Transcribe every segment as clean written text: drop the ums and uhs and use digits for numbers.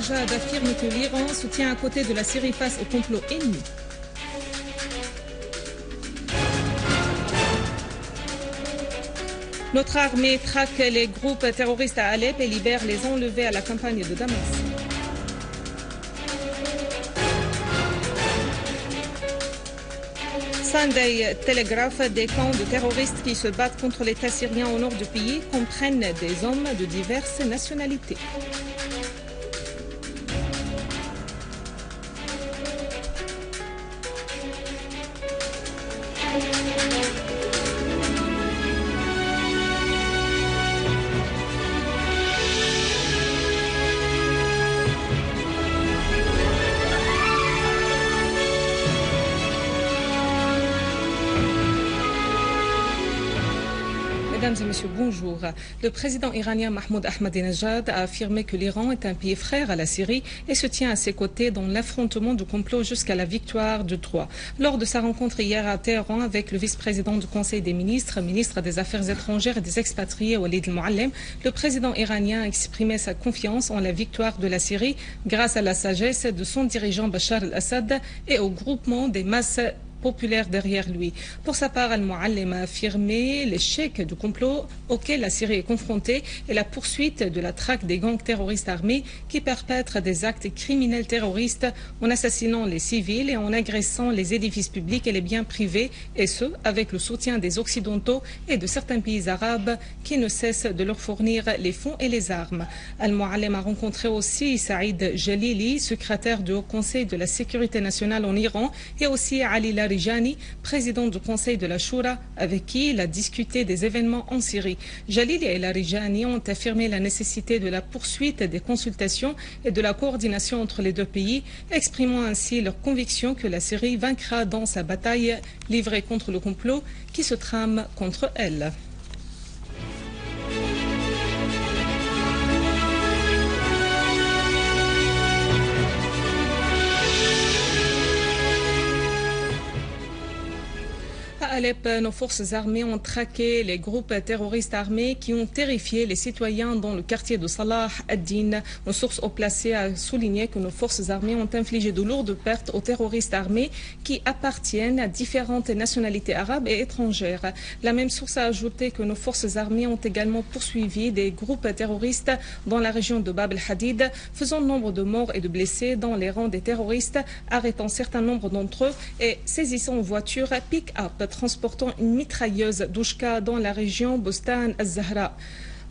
Ahmadinejad affirme que l'Iran se tient à côté de la Syrie face au complot ennemi. Notre armée traque les groupes terroristes à Alep et libère les enlevés à la campagne de Damas. Sunday Telegraph, des camps de terroristes qui se battent contre l'État syrien au nord du pays comprennent des hommes de diverses nationalités. Mesdames et messieurs, bonjour. Le président iranien Mahmoud Ahmadinejad a affirmé que l'Iran est un pays frère à la Syrie et se tient à ses côtés dans l'affrontement du complot jusqu'à la victoire du droit. Lors de sa rencontre hier à Téhéran avec le vice-président du Conseil des ministres, ministre des Affaires étrangères et des expatriés Walid al-Muallem, le président iranien a exprimé sa confiance en la victoire de la Syrie grâce à la sagesse de son dirigeant Bachar al-Assad et au groupement des masses populaire derrière lui. Pour sa part, Al-Muallem a affirmé l'échec du complot auquel la Syrie est confrontée et la poursuite de la traque des gangs terroristes armés qui perpètrent des actes criminels terroristes en assassinant les civils et en agressant les édifices publics et les biens privés, et ce, avec le soutien des Occidentaux et de certains pays arabes qui ne cessent de leur fournir les fonds et les armes. Al-Muallem a rencontré aussi Saïd Jalili, secrétaire du Haut Conseil de la Sécurité nationale en Iran, et aussi Ali Larijani, président du Conseil de la Shura, avec qui il a discuté des événements en Syrie. Jalili et Larijani ont affirmé la nécessité de la poursuite des consultations et de la coordination entre les deux pays, exprimant ainsi leur conviction que la Syrie vaincra dans sa bataille livrée contre le complot qui se trame contre elle. À Alep, nos forces armées ont traqué les groupes terroristes armés qui ont terrifié les citoyens dans le quartier de Salah ad-Din. Une source haut placée a souligné que nos forces armées ont infligé de lourdes pertes aux terroristes armés qui appartiennent à différentes nationalités arabes et étrangères. La même source a ajouté que nos forces armées ont également poursuivi des groupes terroristes dans la région de Bab el-Hadid, faisant nombre de morts et de blessés dans les rangs des terroristes, arrêtant certain nombre d'entre eux et saisissant une voiture pick-up transportant une mitrailleuse Douchka dans la région Bustan al-Zahra.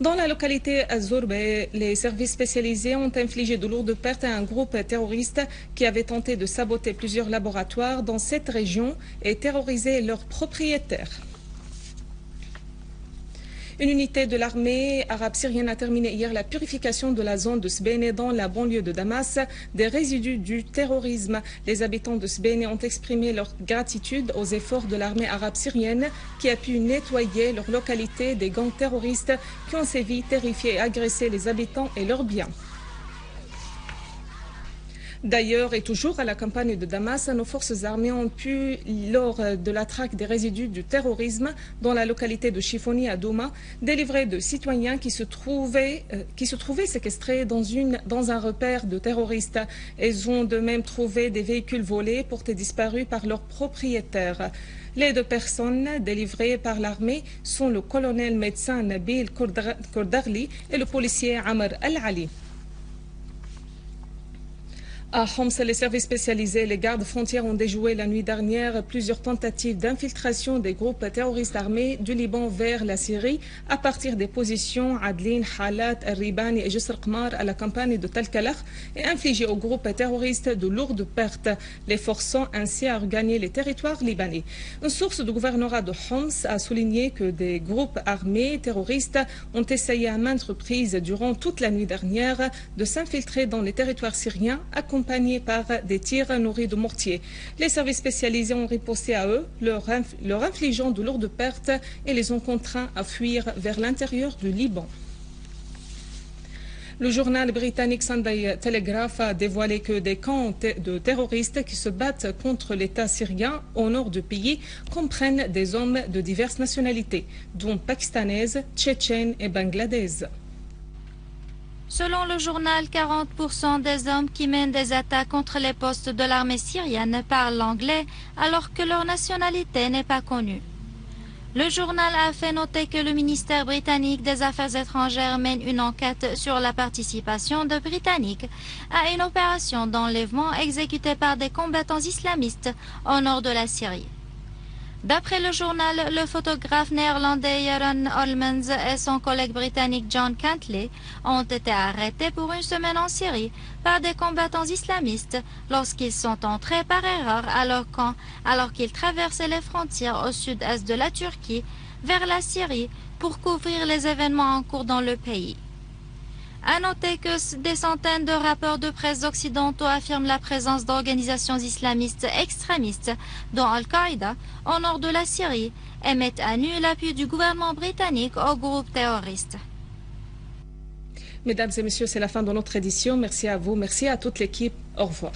Dans la localité Azurbe, les services spécialisés ont infligé de lourdes pertes à un groupe terroriste qui avait tenté de saboter plusieurs laboratoires dans cette région et terroriser leurs propriétaires. Une unité de l'armée arabe syrienne a terminé hier la purification de la zone de Sbene dans la banlieue de Damas des résidus du terrorisme. Les habitants de Sbene ont exprimé leur gratitude aux efforts de l'armée arabe syrienne qui a pu nettoyer leur localité des gangs terroristes qui ont sévi, terrifié et agressé les habitants et leurs biens. D'ailleurs, et toujours à la campagne de Damas, nos forces armées ont pu, lors de la traque des résidus du terrorisme dans la localité de Chifoni à Douma, délivrer de citoyens qui se trouvaient séquestrés dans un repère de terroristes. Ils ont de même trouvé des véhicules volés portés disparus par leurs propriétaires. Les deux personnes délivrées par l'armée sont le colonel médecin Nabil Kordarli et le policier Amr Al-Ali. À Homs, les services spécialisés et les gardes frontières ont déjoué la nuit dernière plusieurs tentatives d'infiltration des groupes terroristes armés du Liban vers la Syrie à partir des positions Adlin, Halat, Ribani et Jisr Qmar à la campagne de Talkalakh et infligé aux groupes terroristes de lourdes pertes, les forçant ainsi à regagner les territoires libanais. Une source du gouvernorat de Homs a souligné que des groupes armés terroristes ont essayé à maintes reprises durant toute la nuit dernière de s'infiltrer dans les territoires syriens accompagnés par des tirs nourris de mortiers. Les services spécialisés ont riposté à eux, leur infligeant de lourdes pertes et les ont contraints à fuir vers l'intérieur du Liban. Le journal britannique Sunday Telegraph a dévoilé que des camps de terroristes qui se battent contre l'État syrien au nord du pays comprennent des hommes de diverses nationalités, dont pakistanaises, tchétchènes et bangladaises. Selon le journal, 40% des hommes qui mènent des attaques contre les postes de l'armée syrienne parlent l'anglais alors que leur nationalité n'est pas connue. Le journal a fait noter que le ministère britannique des Affaires étrangères mène une enquête sur la participation de Britanniques à une opération d'enlèvement exécutée par des combattants islamistes au nord de la Syrie. D'après le journal, le photographe néerlandais Jeroen Olmens et son collègue britannique John Cantley ont été arrêtés pour une semaine en Syrie par des combattants islamistes lorsqu'ils sont entrés par erreur alors qu'ils traversaient les frontières au sud-est de la Turquie vers la Syrie pour couvrir les événements en cours dans le pays. À noter que des centaines de rapports de presse occidentaux affirment la présence d'organisations islamistes extrémistes, dont Al-Qaïda, au nord de la Syrie, et mettent à nu l'appui du gouvernement britannique aux groupes terroristes. Mesdames et messieurs, c'est la fin de notre édition. Merci à vous, merci à toute l'équipe. Au revoir.